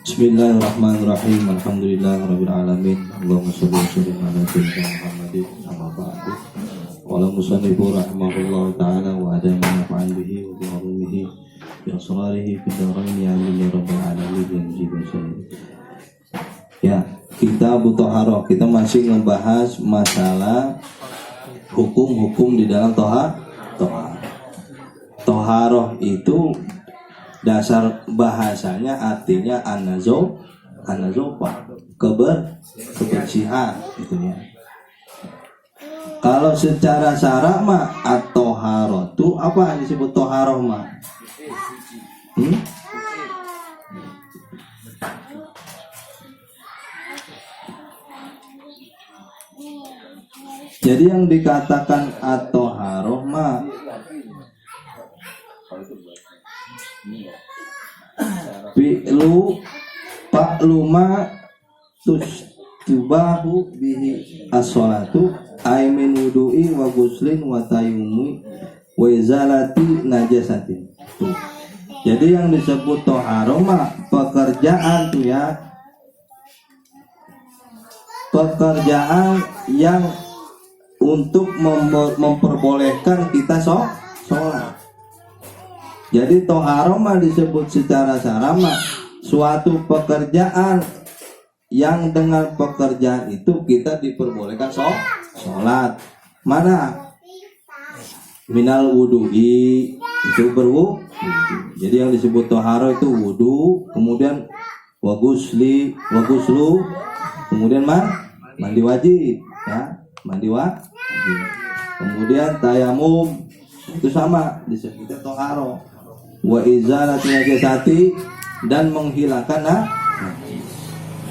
Bismillahirrahmanirrahim. Alhamdulillahirabbil alamin. Allahumma shalli wa sallim ala sayyidina Muhammadin amma ba'du. Qala musannifu rahimahullahu ta'ala wa adama nafa'an bihi wa bi ulumihi bi asrarihi fid dharain ya rabbal alamin ya. Kita Thaharah, kita masih membahas masalah hukum-hukum di dalam Thaharah itu dasar bahasanya artinya an-nazafah, kebersihan gitu ya. Kalau secara syara mah at-thaharatu apa yang disebut thaharah mah? Jadi yang dikatakan at-thaharah mah Pakluma tubahu bihi as-sholatu ay min wudu'i wa guslin wa tayammumi wa izalati najasatin. Jadi yang disebut thaharah mah pekerjaan tuh ya, pekerjaan yang untuk memperbolehkan kita sholat. Jadi thaharah mah disebut secara syara mah suatu pekerjaan yang dengan pekerjaan itu kita diperbolehkan sholat. Mana? Minal wudu'i, itu berwudu. Jadi yang disebut thaharah itu wudu, kemudian waguslu, kemudian mandi wajib, ya, mandi wajib. Kemudian tayamum, itu sama disebut thaharah. Wa izalati najasati, dan menghilangkan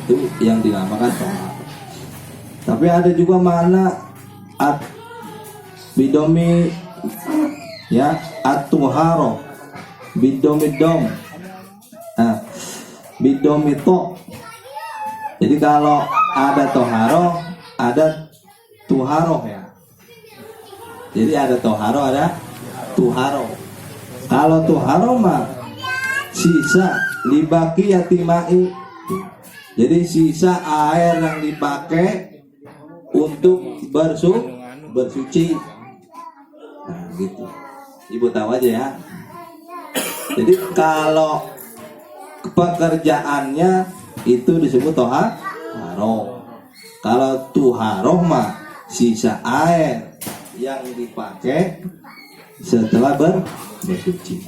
itu yang dinamakan thaharah. Tapi ada juga makna bidomi ya, at-thaharah bidomi dom, bidomi to. Jadi kalau ada thaharah ada tuharoh ya. Jadi ada thaharah ada tuharoh. Kalau thaharah mah sisa libaki yatimai. Jadi sisa air yang dipakai untuk bersuci. Nah, gitu. Ibu tahu aja ya. Jadi kalau pekerjaannya itu disebut thaharah. Kalau tuharoh mah sisa air yang dipakai setelah bersuci.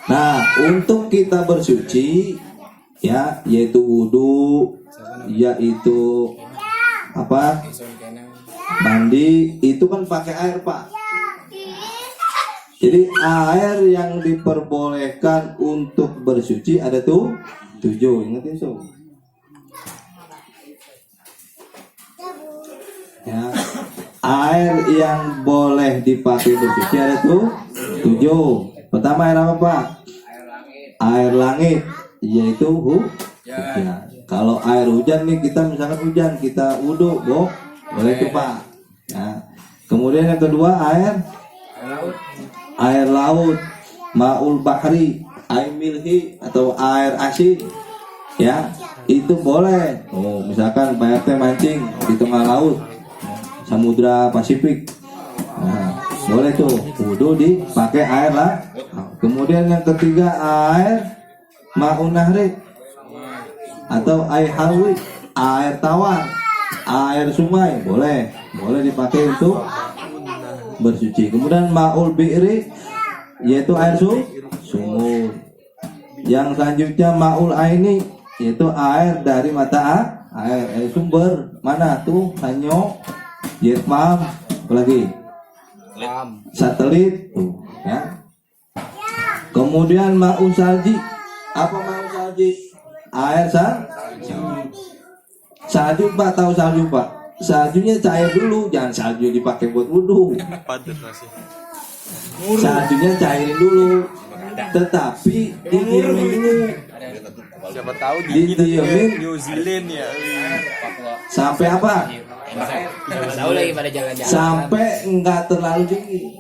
Nah, untuk kita bersuci ya, yaitu wudu, yaitu apa? Mandi, itu kan pakai air, Pak. Jadi air yang diperbolehkan untuk bersuci ada tuh 7, ingetin so. Ya. Air yang boleh dipakai bersuci ada tuh 7. Pertama air apa, Pak? Air langit, yaitu hujan. Kalau air hujan nih, kita misalkan hujan, kita wudu, boleh tuh, Pak. Ya. Kemudian yang kedua air laut, ma'ul bahri, air milhi atau air asin, ya itu boleh. Misalkan Pak RT mancing di tengah laut, Samudra Pasifik, nah, boleh tuh wudu dipakai air lah. Kemudian yang ketiga air ma'un nahri atau air halwi, air tawar, air sungai, boleh dipakai untuk bersuci. Kemudian ma'ul bi'ri, yaitu air sumur. Yang selanjutnya ma'ul aini, yaitu air dari mata air sumber. Mana tuh? Sanyo, Vietnam, apalagi satelit tuh ya. Kemudian ma'ul salji. Apa ma'ul salji? Air salju, Pak. Tahu salju, Pak? Saljunya cair dulu, jangan salju dipakai buat wudhu. Saljunya cairin dulu, tetapi didiemin dulu. Siapa tahu didiemin New Zealand ya. Sampai apa? Tahu lagi pada jalan-jalan. Sampai enggak terlalu dingin.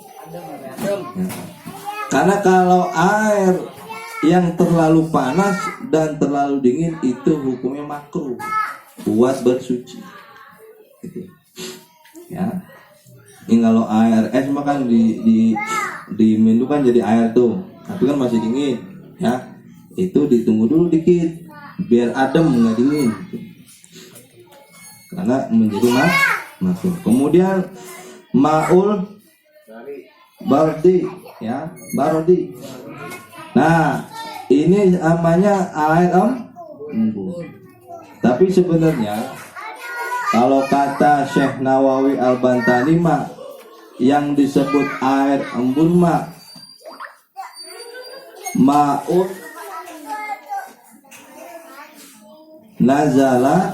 Karena kalau air yang terlalu panas dan terlalu dingin itu hukumnya makruh buat bersuci. Gitu. Ya. Ini kalau air es mah kan diminum kan jadi air tuh, tapi kan masih dingin, ya. Itu ditunggu dulu dikit biar adem nggak dingin. Karena menjadi makruh. Kemudian maul bardi, ya, bardi. Nah, ini namanya air embun. Tapi sebenarnya kalau kata Syekh Nawawi Al-Bantani mah yang disebut air embun mah ma'un nazala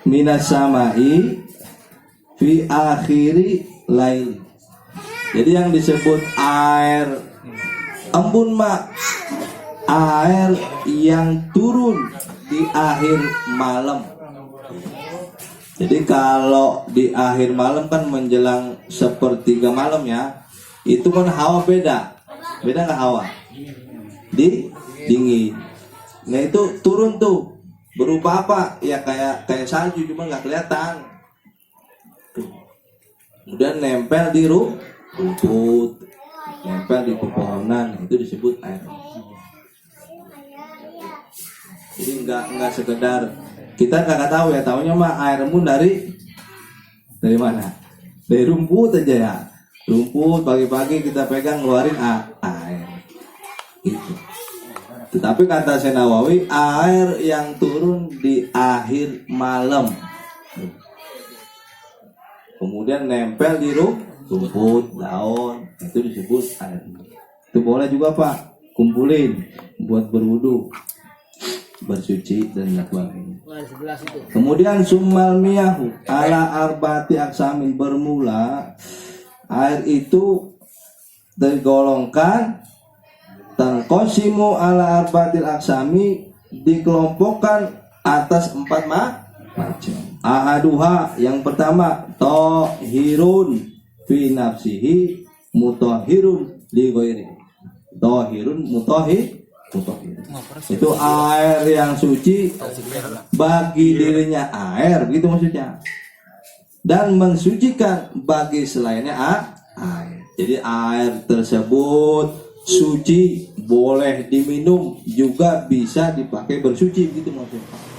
minas samai fi akhiri lail. Jadi yang disebut air embun mah air yang turun di akhir malam. Jadi kalau di akhir malam kan menjelang sepertiga malam ya, itu kan hawa beda nggak hawa? Dingin. Nah itu turun tuh berupa apa? Ya kayak salju cuma nggak kelihatan. Kemudian nempel di rumput, nempel di pepohonan, itu disebut air. Jadi nggak sekedar kita nggak tahu ya, tahunya mah air embun dari mana? Dari rumput aja ya. Rumput pagi-pagi kita pegang ngeluarin air. Itu. Tetapi kata Syekh Nawawi air yang turun di akhir malam. Kemudian nempel di rumput, daun, itu disebut air. Itu boleh juga Pak, kumpulin buat berwudu, bersuci dan sebagainya. Kemudian summal miyahu ala arbati aksamin, bermula air itu tergolongkan tangkosimu ala arbatil aksami, dikelompokkan atas 4 macam. Ahaduha, yang pertama tohirun fi nafsihi mutahhirun li ghairi. Tohirun mutahhir. Itu air yang suci bagi dirinya air, begitu maksudnya. Dan mensucikan bagi selainnya air. Jadi air tersebut suci, boleh diminum, juga bisa dipakai bersuci, begitu maksudnya.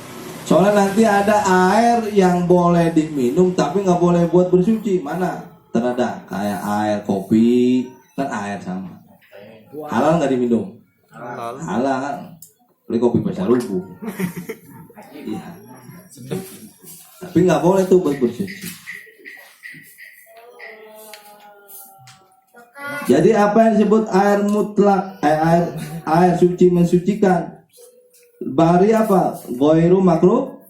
Soalnya nanti ada air yang boleh diminum tapi nggak boleh buat bersuci. Mana? Terada kayak air kopi, kan air sama. Halal nggak diminum? Halal. Beli kopi pasar lugu. Iya. Tapi nggak boleh tuh buat bersuci. Jadi apa yang disebut air mutlak, air suci mensucikan? Bari apa? Ghairu makruh.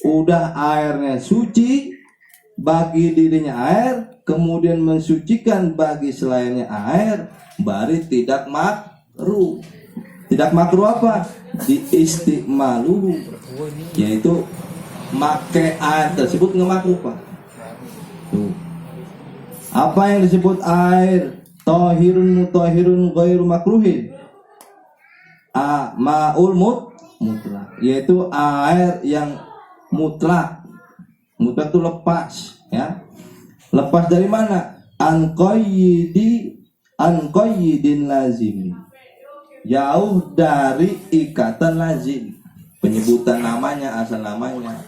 Udah airnya suci bagi dirinya air, kemudian mensucikan bagi selainnya air, bari tidak makruh. Tidak makruh apa? Diistimaluhu, yaitu make air tersebut nggak makruh Pak. Tuh. Apa yang disebut air tohirun mutahhirun ghairu makruhin? Ma'ul mutlak, yaitu air yang mutlak. Mutlak itu lepas, ya. Lepas dari mana? An qayyidin lazim. Jauh dari ikatan lazim. Penyebutan namanya, asal namanya.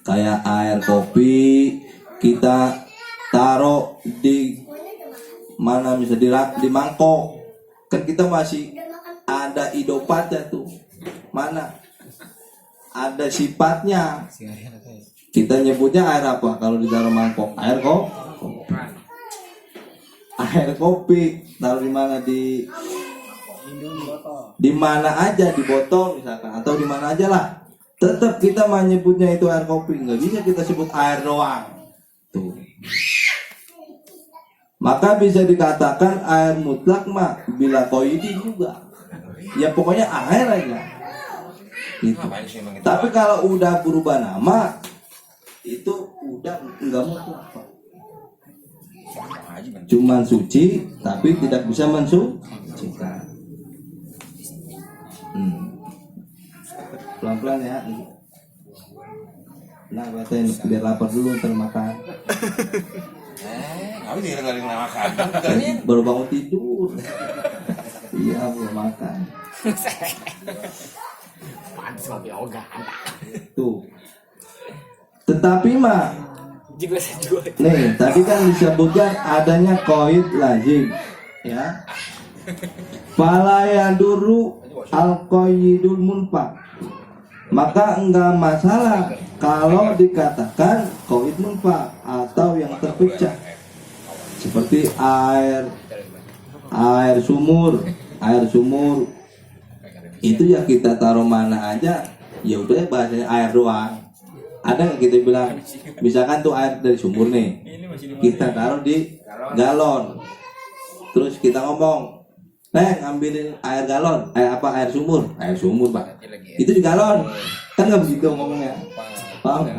Kayak air kopi kita taruh di mana, bisa di mangkok. Kan kita masih ada idopatnya tuh. Mana? Ada sifatnya. Kita nyebutnya air apa kalau ditaruh mangkok? Air kopi. Air kopi taruh di mana? Di mana aja, di botol misalkan, atau di mana aja lah. Tetap kita menyebutnya itu air kopi. Nggak bisa kita sebut air doang. Tuh. Maka bisa dikatakan air mutlak mah bila koidi juga. Ya pokoknya air aja. Gitu. Tapi kalau udah berubah nama, itu udah enggak mutlak. cuman suci tapi tidak bisa mensucikan. Pelan-pelan ya. Nah, batin biar lapar dulu ntar makan. Aku juga nggak makan. Baru bangun tidur. Iya, belum makan. Pantes ngopi oga. Tuh. Tetapi mah Juga saya juga. nih, tadi kan disebutkan adanya qaid lazim, ya. Fala yadurru al-qaidul munfa. Maka enggak masalah kalau dikatakan qaid munfa atau yang terpecah. Seperti air sumur itu ya kita taruh mana aja, ya udah bahasanya air doang. Ada nggak kita bilang, misalkan tuh air dari sumur nih, kita taruh di galon, terus kita ngomong, ambilin air galon, air sumur pak, itu di galon, kan nggak begitu ngomongnya, paham?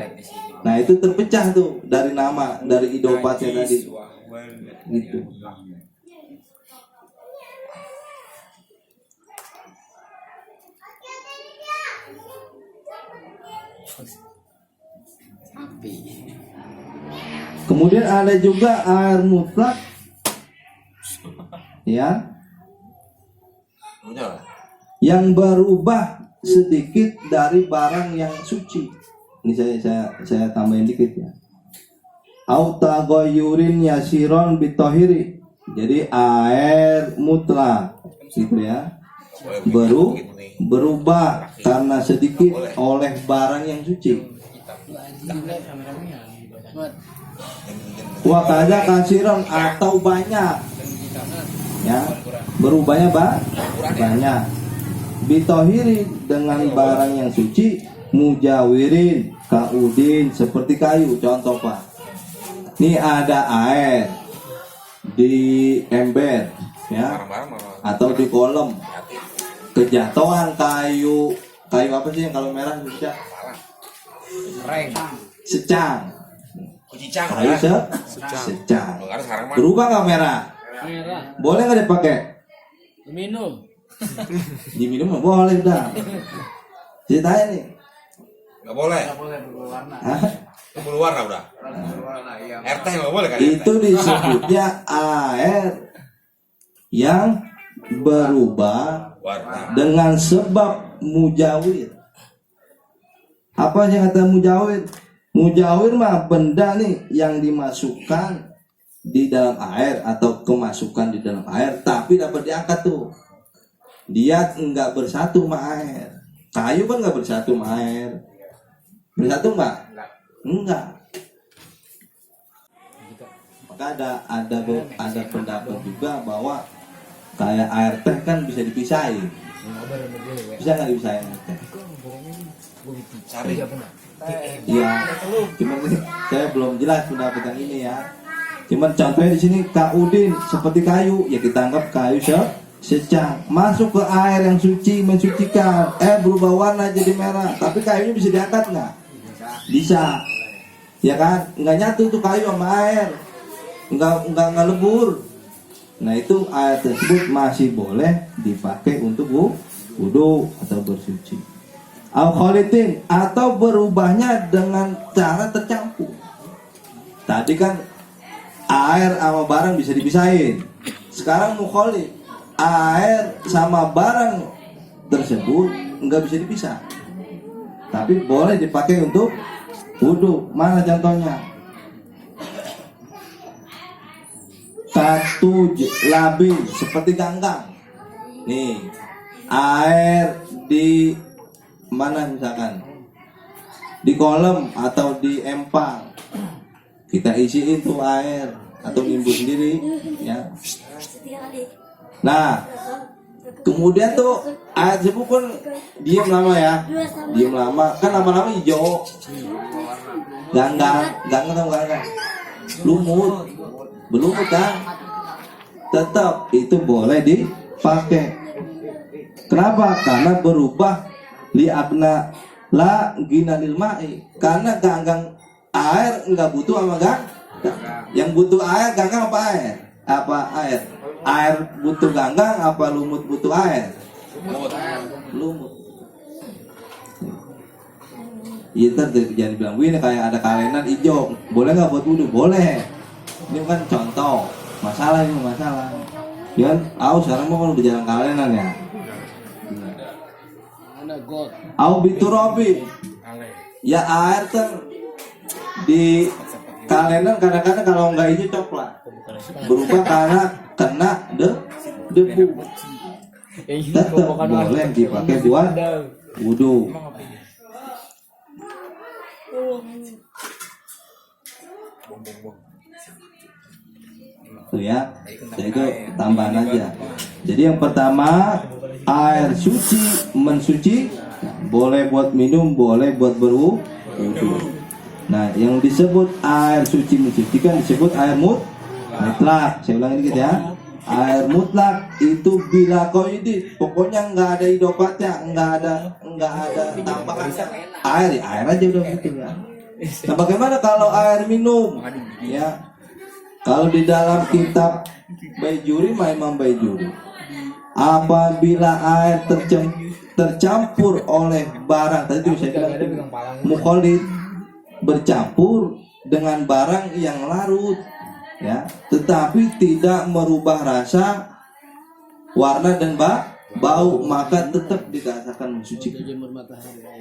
Nah itu terpecah tuh dari nama, dari idopatnya tadi, gitu. Kemudian ada juga air mutlak, ya, yang berubah sedikit dari barang yang suci. Ini saya tambahin dikit ya. Autagoyurin yasiron bitohiri. Jadi air mutlak, gitu ya, berubah karena sedikit oleh barang yang suci. Wakaza kasiron atau banyak, ya, berubahnya banyak. Bitohiri dengan barang yang suci, mujawirin kaudin seperti kayu. Contoh pak, ini ada air di ember, ya, atau di kolam, kejatuhan kayu apa sih yang kalau merah bisa? Secang. Kayu secang. Berubah nggak merah? Boleh nggak dipakai? Minum. Diminum nggak boleh udah. Ceritanya nih. Nggak boleh. Hah? Itu berwarna udah. Air teh nggak boleh kan? Itu disebutnya air yang berubah dengan sebab mujawir. Apa yang kata mujawir? Mujawir mah benda nih yang dimasukkan di dalam air atau kemasukan di dalam air tapi dapat diangkat tuh. Dia enggak bersatu sama air. Kayu kan enggak bersatu sama air. Bersatu enggak? Enggak. Maka ada pendapat juga bahwa kayak air teh kan bisa dipisahin. Bisa nggak dipisahin air teh? Ya, cuman saya belum jelas pendapat yang ini ya. Cuman contohnya di sini kaudin seperti kayu, ya kita anggap kayu secang masuk ke air yang suci mensucikan, berubah warna jadi merah, tapi kayunya bisa diangkat nggak? Bisa, ya kan? Nggak nyatu tuh kayu sama air, nggak lebur. Nah itu air tersebut masih boleh dipakai untuk wudu atau bersuci. Al-khalitin atau berubahnya dengan cara tercampur. Tadi kan air sama barang bisa dipisahin. Sekarang mukhalid, air sama barang tersebut nggak bisa dipisah. Tapi boleh dipakai untuk wudu. Mana contohnya? Satu labil seperti ganggang. Nih, air di mana misalkan di kolam atau di empang, kita isiin tuh air atau nimbun sendiri ya. Nah kemudian tuh air tersebut pun diam lama ya, diam lama kan, lama-lama hijau, ganggang atau ganggang lumut, berlumut kan, tetap itu boleh dipakai. Kenapa? Karena berubah liabna la ginalil ma'i, karena ganggang air enggak butuh sama Yang butuh air ganggang apa air? Apa air? Air butuh ganggang apa lumut butuh air? Lumut. Iya jangan bilang ini kayak ada kalenan hijau, boleh nggak buat wudhu? Boleh. Ini kan contoh. Masalah ini masalah. Ya kan? Sekarang mau kalau berjalan kalenan ya. Mana God? Biturobi. Ya air kan di kalenan kadang-kadang kalau nggak hijau coklat, berubah karena kena debu. Tetap boleh dipakai buat wudhu. Tuh ya, jadi itu tambahan aja. Jadi yang pertama air suci mensuci, boleh buat minum, boleh buat berwudhu. Nah, yang disebut air suci mensucikan disebut air mutlak. Saya ulangi dikit ya. Air mutlak itu bila koidi, pokoknya nggak ada idopatnya, nggak ada tambahan. Air aja udah gitu ya. Nah, bagaimana kalau air minum? Ya, kalau di dalam kitab Baijuri, Imam Baijuri, apabila air tercampur oleh barang, tadi saya bilang itu mukholid, bercampur dengan barang yang larut, ya, tetapi tidak merubah rasa, warna dan bau, maka tetap dikatakan mensucikan.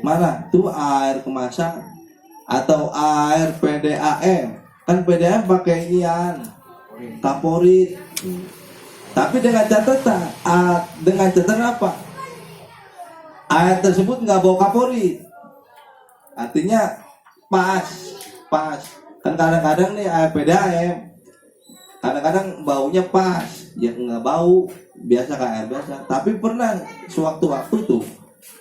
Mana tuh air kemasan atau air PDAM? Kan PDAM pakai inian kaporit, tapi dengan catatan apa? Air tersebut nggak bau kaporit, artinya pas. Kan kadang-kadang nih air PDAM kadang-kadang baunya pas, ya nggak bau biasa kayak air biasa. Tapi pernah sewaktu-waktu tuh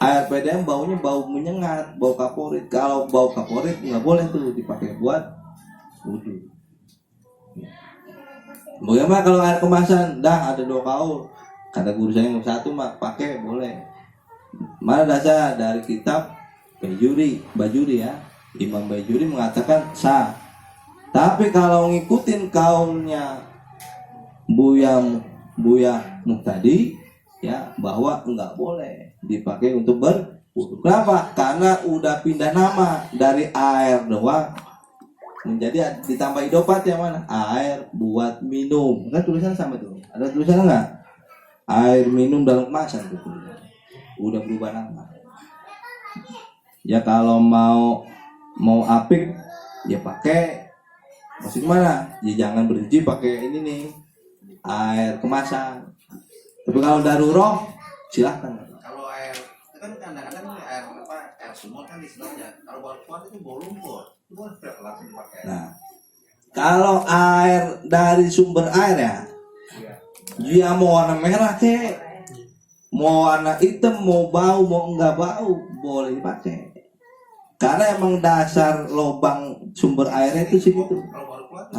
air PDAM baunya bau menyengat, bau kaporit. Kalau bau kaporit nggak boleh tuh dipakai buat wudhu. Bagaimana kalau air kemasan? Dah ada 2 kaul. Kata guru saya yang 1 mah pakai boleh. Mana dasar dari kitab Bajuri ya. Imam Bajuri mengatakan sah. Tapi kalau ngikutin kaulnya Buya Muhtadi ya, bahwa enggak boleh dipakai untuk berwudhu. Kenapa? Karena udah pindah nama dari air doang menjadi ditambah idopat yang mana? Air buat minum. Kan tulisannya sama tuh. Ada tulisannya enggak? Air minum dalam kemasan tuh tulisannya. Udah berubah nama. Ya kalau mau apik ya pakai, maksud mana? Ya jangan berhenti pakai ini nih, air kemasan. Tapi kalau darurat silahkan. Kalau air itu kan kadang-kadang air sumur kan istilahnya. Kalau baru kuat itu bau lumpur. Itu kan langsung dipakai. Nah, kalau air dari sumber air ya, dia mau warna merah kek, mau warna hitam, mau bau, mau enggak bau, boleh dipakai. Karena emang dasar lubang sumber airnya itu segitu. Kalau baru kuat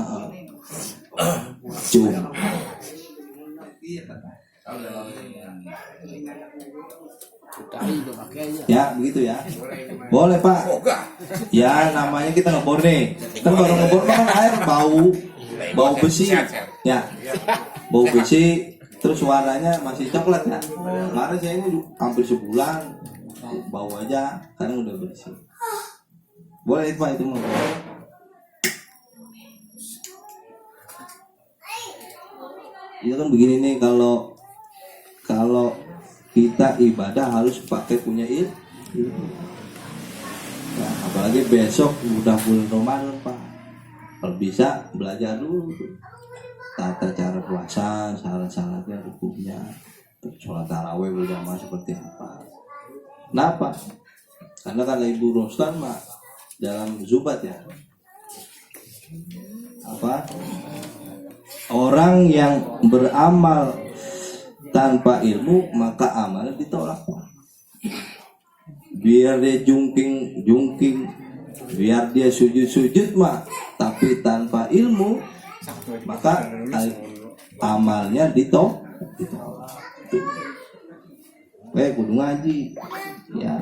Cuma. Ya begitu ya. Boleh Pak. Ya namanya kita ngebor nih. Kan baru ngebor kan air bau besi. Ya. Bau besi. Terus warnanya masih coklat ya. Kemarin saya ini hampir sebulan bau aja karena udah bersih. Boleh Pak itu mau. Itu kan begini nih, kalau kita ibadah harus pakai punya ilmu. Nah, apalagi besok udah bulan Ramadan Pak. Kalau bisa belajar dulu tuh. Tata cara puasa, syarat-syaratnya, hukumnya, sholat tarawih berjamaah seperti apa. Kenapa? Karena kan Ibu Rostan mah dalam Zubat ya, apa? Orang yang beramal tanpa ilmu maka amalnya ditolak. Biar dia jungking, biar dia sujud mah, tapi tanpa ilmu maka amalnya ditolak. Kudu ngaji ya.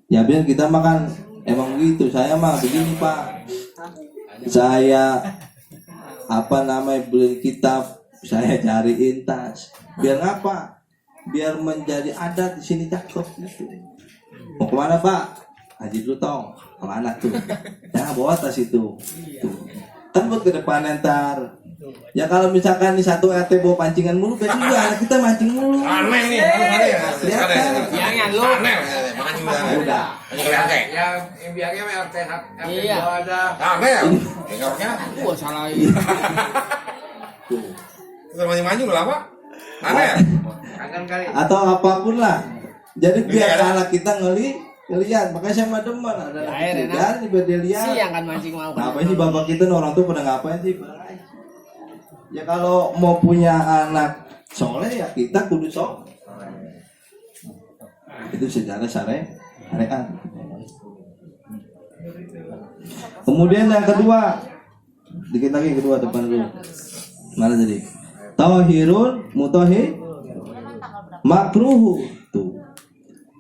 Ya biar kita makan emang gitu. Saya mah begini Pak. saya beli kitab, saya cariin tas. Biar apa? Biar menjadi adat di sini cakep gitu. Mau kemana Pak? Haji dulu tong, sama anak tuh. Ya bawa tas itu. Tuh. Kan buat ke depan ntar. Ya kalau misalkan di satu RT bawa pancingan mulu, berarti juga anak kita mancing mulu. Aneh nih, aneh ya. Kelihatan. Jangan lu. Aneh, mancing juga. Udah. Yang biarnya RT iya. Ada. Aneh ya. Dengarnya. Gua salahin. Tuh. Terus mancing-mancing udah lama. Aneh ya. Atau apapun lah. Jadi biar anak kita ngelihat, makanya saya mah demen ada anak dan biar dia lihat. Siang kan mancing mau. Ngapain sih bapak kita orang tuh pada ngapain sih? Ya kalau mau punya anak soleh ya kita kudu soleh. Itu secara syariat. Kemudian yang kedua, dikit lagi kedua depan dulu. Mana tadi? Tahirun mutahhir makruh tuh.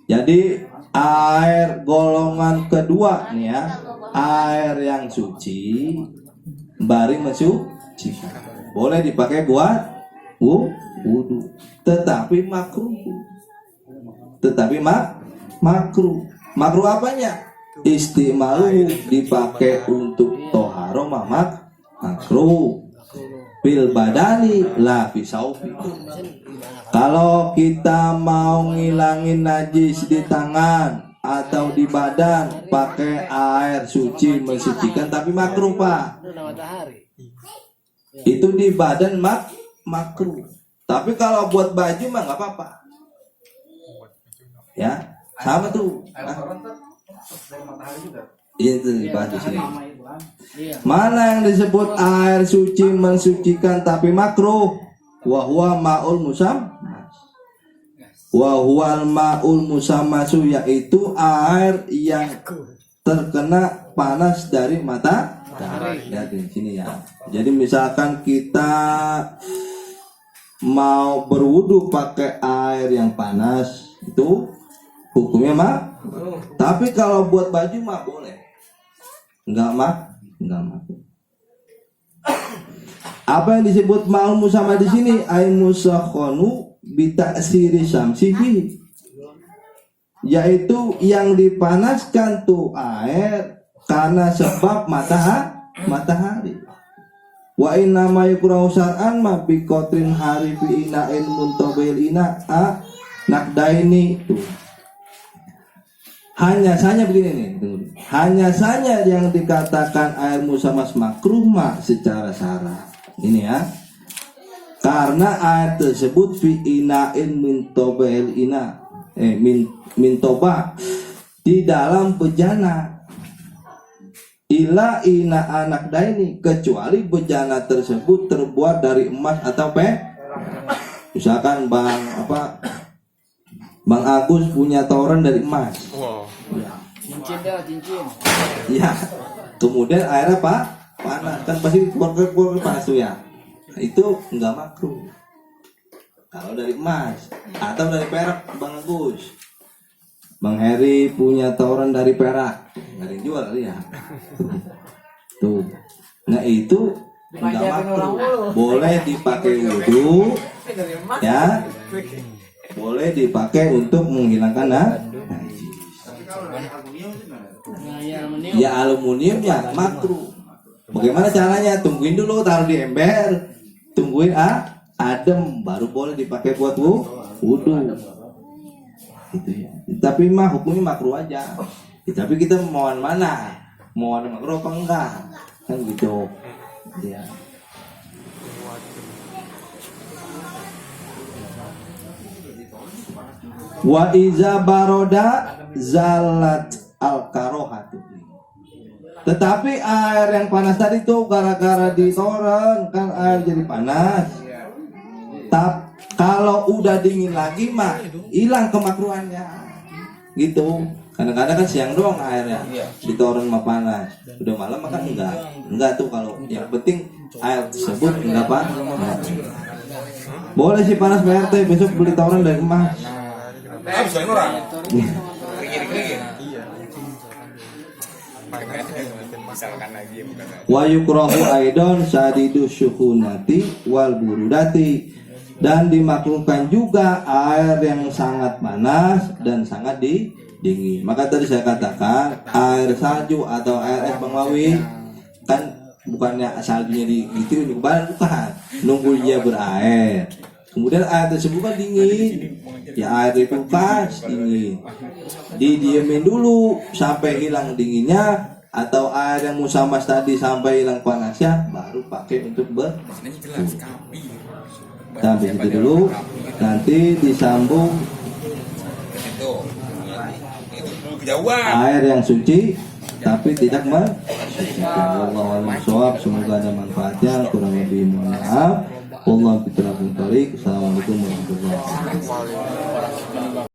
Jadi air golongan kedua nih ya, air yang suci bari mensucikan. Boleh dipakai buat wudu, tetapi makruh. Makruh apanya? Istimalu dipakai untuk toharo makruh. Bil badani la fisaufi. Kalau kita mau ngilangin najis di tangan atau di badan pakai air suci mensucikan, tapi makruh Pak. Itu di badan makruh. Tapi kalau buat baju mah nggak apa-apa. Ya, sama tuh. Itu dibahas di sini. Mana yang disebut air suci mensucikan tapi makruh? Wa huwa ma'ul musammasu, yaitu air yang terkena panas dari matahari. Ya di sini ya. Jadi misalkan kita mau berwudu pakai air yang panas, itu hukumnya mah. Tapi kalau buat baju mah boleh. Enggak mah. Apa yang disebut ma'ul musamma di sini? Ay musakhonu bi ta'siri syamsihi, yaitu yang dipanaskan tuh air karena sebab matahari. Wa inna ma yukrahu syar'an ma bi qatrin hari fi ina'in muntabil ina'a nakdaini tuh. Hanya saja begini nih, hanya saja yang dikatakan air musammas makruh mah secara syara. Ini ya. Karena air tersebut fi ina'in muntabil ina mintoba di dalam bejana. Ila ina anak daini, kecuali bejana tersebut terbuat dari emas atau misalkan Bang Agus punya toren dari emas. Wow. Cincin. Ya. Kemudian airnya panas, kan pasti keluar panas tuh ya. Nah, itu enggak makruh. Kalau dari emas atau dari perak, Bang Agus. Bang Heri punya toren dari perak, nggak ada yang jual kali ya. Tuh. Nah itu enggak makruh. Boleh dipakai wudu, ya. Boleh dipakai untuk menghilangkan ya aluminium ya makruh. Bagaimana caranya? Tungguin dulu, taruh di ember, tungguin adem, baru boleh dipakai buat wudu. Itu ya. Tapi mah hukumnya makruh aja. Ya, tapi kita mau mana? Mau makruh apa enggak? Kan gitu. Ya. Wa iza baroda zalat al karohatu. Tetapi air yang panas tadi tuh gara-gara ditoren kan air jadi panas. Kalau udah dingin lagi mah hilang kemakruhannya. Gitu. Kadang-kadang kan siang doang airnya ditoren mah panas. Udah malam makan enggak tuh kalau yang penting air tersebut enggak panas. Boleh sih panas PRT, besok beli toren dari emas. Habis orang. Iya. Iya. Misalkan lagi bukan. Wa yukrahu aidon sadidu syuhunati wal burudati, dan dimakruhkan juga air yang sangat panas dan sangat dingin. Maka tadi saya katakan air salju atau air es Bang Wawi kan bukannya saljunya gitu di badan, bukan, nunggu dia berair. Kemudian air tersebut kan dingin, ya air di kulkas dingin, didiemin dulu sampai hilang dinginnya, atau air yang musamas tadi sampai hilang panasnya, baru pakai untuk Maknanya jelas kapi. sampai itu dulu, nanti disambung Itu. Itu dulu kejauhan. air yang suci tapi tidak mensucikan. Wallahu a'lam bishawab. Semoga ada manfaatnya, kurang lebih mohon maaf. Wallahu a'lam bishawab. Assalamualaikum warahmatullahi wabarakatuh.